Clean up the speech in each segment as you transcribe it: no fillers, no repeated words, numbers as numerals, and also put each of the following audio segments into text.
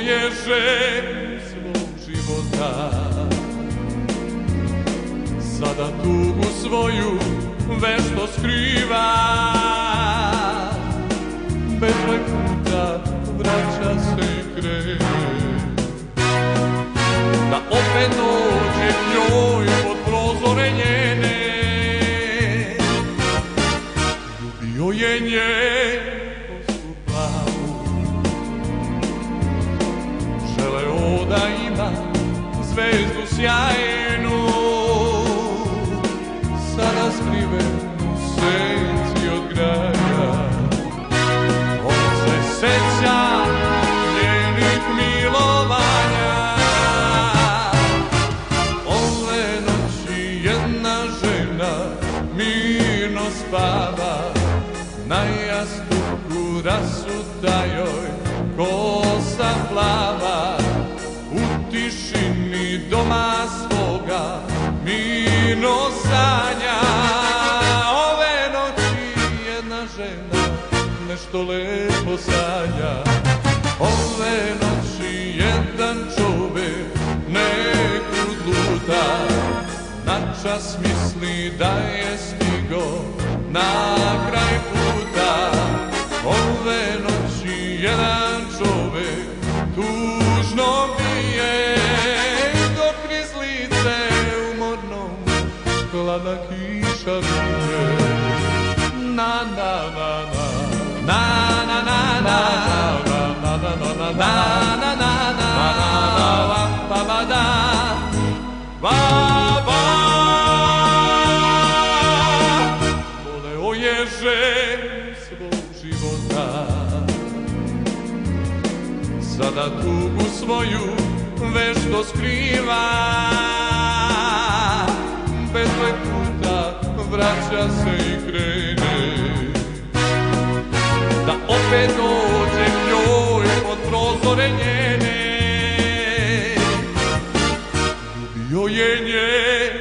je želju svog života. Sada tugu svoju vešto skriva, bezbroj puta vraća se i krene, da opet dođe njoj pod prozore njene. Ljubio je njenu kosu plavu, želeo da ima zvezdu sjajnu, sada skriven u senci od graja. On se seća njenih milovanja. Ove noći jedna žena mirno spava, na jastuku rasuta joj kosa plava. U tišini doma svoga mirno sanja. Ove noći jedna žena nešto lepo sanja. Ove noći jedan čovek nekud luta, načas misli da je stigo na kraj puta. Ove noći jedan čovek tužno bije, dok niz lice umorno hladna kiša vije. Na na na na na na na na na na na na na ba ba da ba ba. Voleo je želju svog života, sada tugu svoju vešto skriva, bezbroj puta vraća se i krene, da opet dođe njoj pod prozore njene. Ljubio je njenu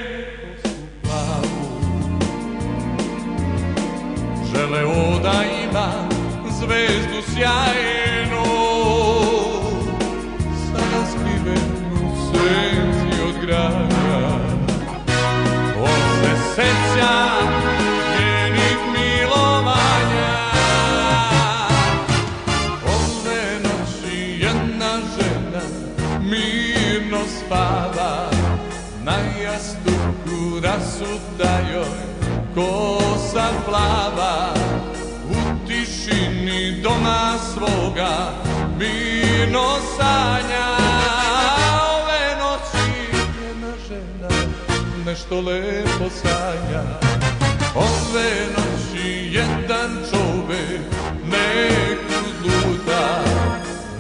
kosu plavu, želeo da ima zvezdu sjajnu, sada skriven u senci od graja. On se seća njenih milovanja. Ove noći jedna žena mirno spava, na jastuku rasuta joj kosa plava. U tišini doma svoga mirno sanja. Ove noći jedna žena nešto lepo sanja. Ove noći jedan čovek nekud luta,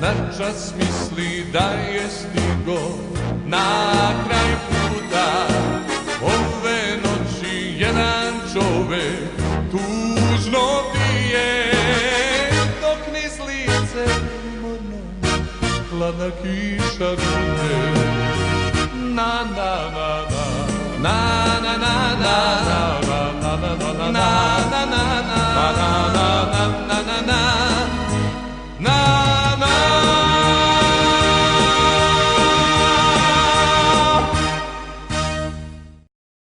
načas misli da je stigo na kraj puta. Ove noći jedan čovek tužno bije, dok niz lice umorno hladna kiša vije. Na na na na na na na na na na na na na na na na na na.